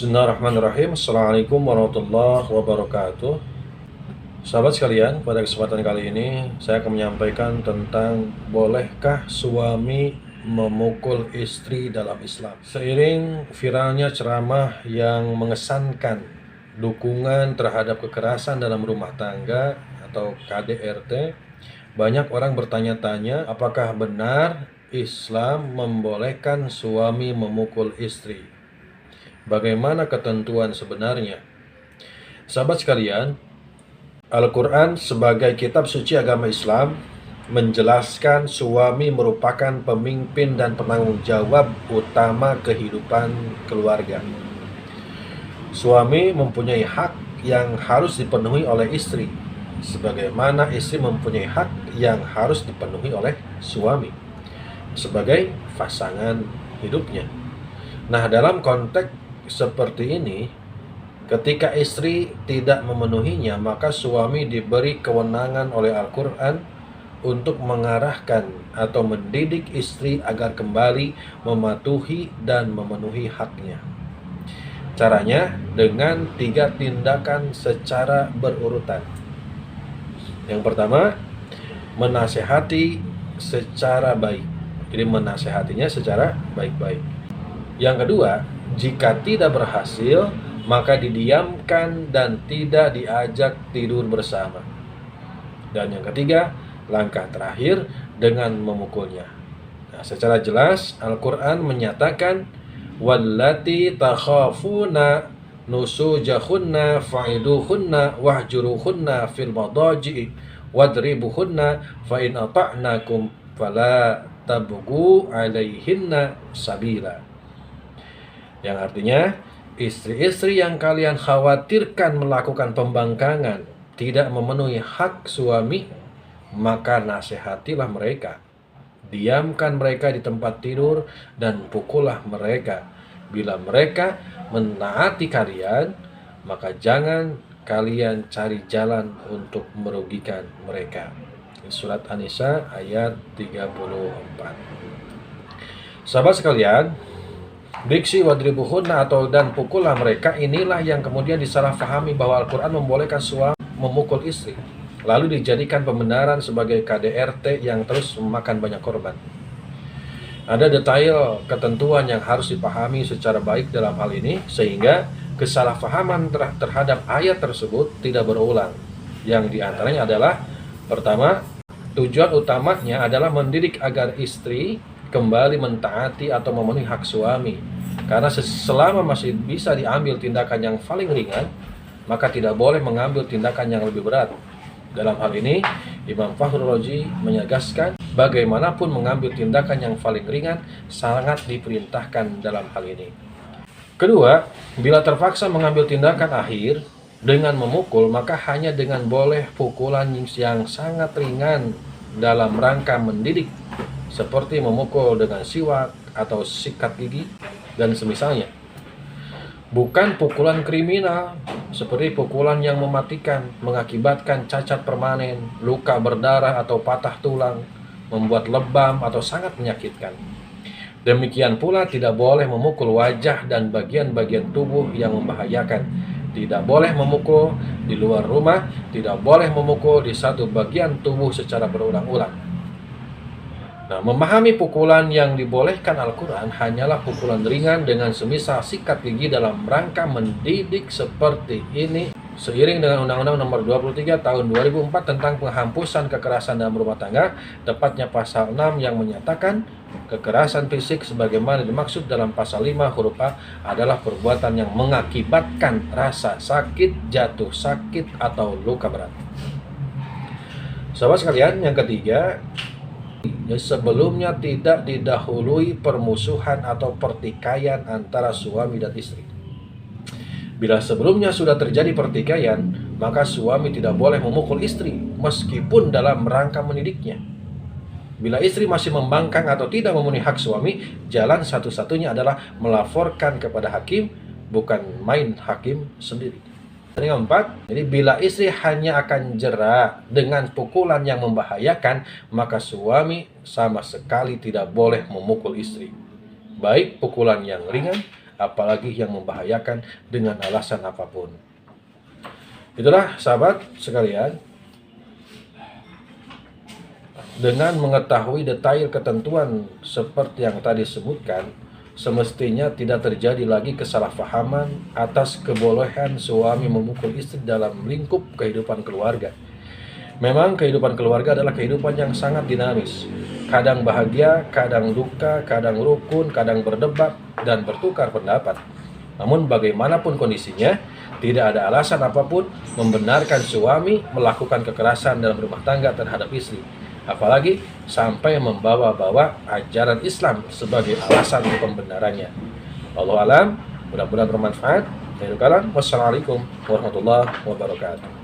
Bismillahirrahmanirrahim. Assalamualaikum warahmatullahi wabarakatuh. Sahabat sekalian, pada kesempatan kali ini saya akan menyampaikan tentang bolehkah suami memukul istri dalam Islam. Seiring viralnya ceramah yang mengesankan dukungan terhadap kekerasan dalam rumah tangga atau KDRT, banyak orang bertanya-tanya apakah benar Islam membolehkan suami memukul istri. Bagaimana ketentuan sebenarnya? Sahabat sekalian, Al-Quran sebagai kitab suci agama Islam menjelaskan suami merupakan pemimpin dan penanggung jawab utama kehidupan keluarga. Suami mempunyai hak yang harus dipenuhi oleh istri, sebagaimana istri mempunyai hak yang harus dipenuhi oleh suami sebagai pasangan hidupnya. Nah, dalam konteks seperti ini, ketika istri tidak memenuhinya, maka suami diberi kewenangan oleh Al-Quran untuk mengarahkan atau mendidik istri agar kembali mematuhi dan memenuhi haknya. Caranya dengan 3 tindakan secara berurutan. Yang pertama, menasehati secara baik. Jadi menasehatinya secara baik-baik. Yang kedua, jika tidak berhasil, maka didiamkan dan tidak diajak tidur bersama. Dan yang ketiga, langkah terakhir dengan memukulnya. Nah, secara jelas Al-Quran menyatakan wallati takhafuna nusujahunna fa'iduhunna wahjuruhunna fil madaji'i wadribuhunna fa in ata'nakum fala tabghu 'alaihinna sabila. Yang artinya, istri-istri yang kalian khawatirkan melakukan pembangkangan, tidak memenuhi hak suami, maka nasihatilah mereka. Diamkan mereka di tempat tidur dan pukullah mereka. Bila mereka menaati kalian, maka jangan kalian cari jalan untuk merugikan mereka. Surat An-Nisa ayat 34. Sahabat sekalian, diksi wadribuhunna atau dan pukullah mereka, inilah yang kemudian disalahfahami bahwa Al-Quran membolehkan suami memukul istri, lalu dijadikan pembenaran sebagai KDRT yang terus memakan banyak korban. Ada detail ketentuan yang harus dipahami secara baik dalam hal ini, sehingga kesalahpahaman terhadap ayat tersebut tidak berulang. Yang diantaranya adalah, pertama, tujuan utamanya adalah mendidik agar istri kembali mentaati atau memenuhi hak suami. Karena selama masih bisa diambil tindakan yang paling ringan, maka tidak boleh mengambil tindakan yang lebih berat. Dalam hal ini, Imam Fakhrul Razi menegaskan, bagaimanapun mengambil tindakan yang paling ringan sangat diperintahkan dalam hal ini. Kedua, bila terpaksa mengambil tindakan akhir dengan memukul, maka hanya dengan boleh pukulan yang sangat ringan dalam rangka mendidik, seperti memukul dengan siwak atau sikat gigi dan semisalnya. Bukan pukulan kriminal seperti pukulan yang mematikan, mengakibatkan cacat permanen, luka berdarah atau patah tulang, membuat lebam atau sangat menyakitkan. Demikian pula tidak boleh memukul wajah dan bagian-bagian tubuh yang membahayakan. Tidak boleh memukul di luar rumah, tidak boleh memukul di satu bagian tubuh secara berulang-ulang. Nah, memahami pukulan yang dibolehkan Al-Quran hanyalah pukulan ringan dengan semisal sikat gigi dalam rangka mendidik seperti ini, seiring dengan Undang-Undang Nomor 23 Tahun 2004 tentang penghapusan kekerasan dalam rumah tangga, tepatnya pasal 6 yang menyatakan kekerasan fisik sebagaimana dimaksud dalam pasal 5 huruf A adalah perbuatan yang mengakibatkan rasa sakit, jatuh sakit, atau luka berat. Sahabat sekalian, yang ketiga, sebelumnya tidak didahului permusuhan atau pertikaian antara suami dan istri. Bila sebelumnya sudah terjadi pertikaian, maka suami tidak boleh memukul istri meskipun dalam rangka mendidiknya. Bila istri masih membangkang atau tidak memenuhi hak suami, jalan satu-satunya adalah melaporkan kepada hakim, bukan main hakim sendiri. Yang keempat, jadi bila istri hanya akan jera dengan pukulan yang membahayakan, maka suami sama sekali tidak boleh memukul istri. Baik pukulan yang ringan apalagi yang membahayakan dengan alasan apapun. Itulah sahabat sekalian, dengan mengetahui detail ketentuan seperti yang tadi sebutkan, semestinya tidak terjadi lagi kesalahpahaman atas kebolehan suami memukul istri dalam lingkup kehidupan keluarga. Memang kehidupan keluarga adalah kehidupan yang sangat dinamis. Kadang bahagia, kadang duka, kadang rukun, kadang berdebat, dan bertukar pendapat. Namun bagaimanapun kondisinya, tidak ada alasan apapun membenarkan suami melakukan kekerasan dalam rumah tangga terhadap istri. Apalagi sampai membawa-bawa ajaran Islam sebagai alasan pembenarannya. Wallahu alam, mudah-mudahan bermanfaat. Wassalamualaikum warahmatullahi wabarakatuh.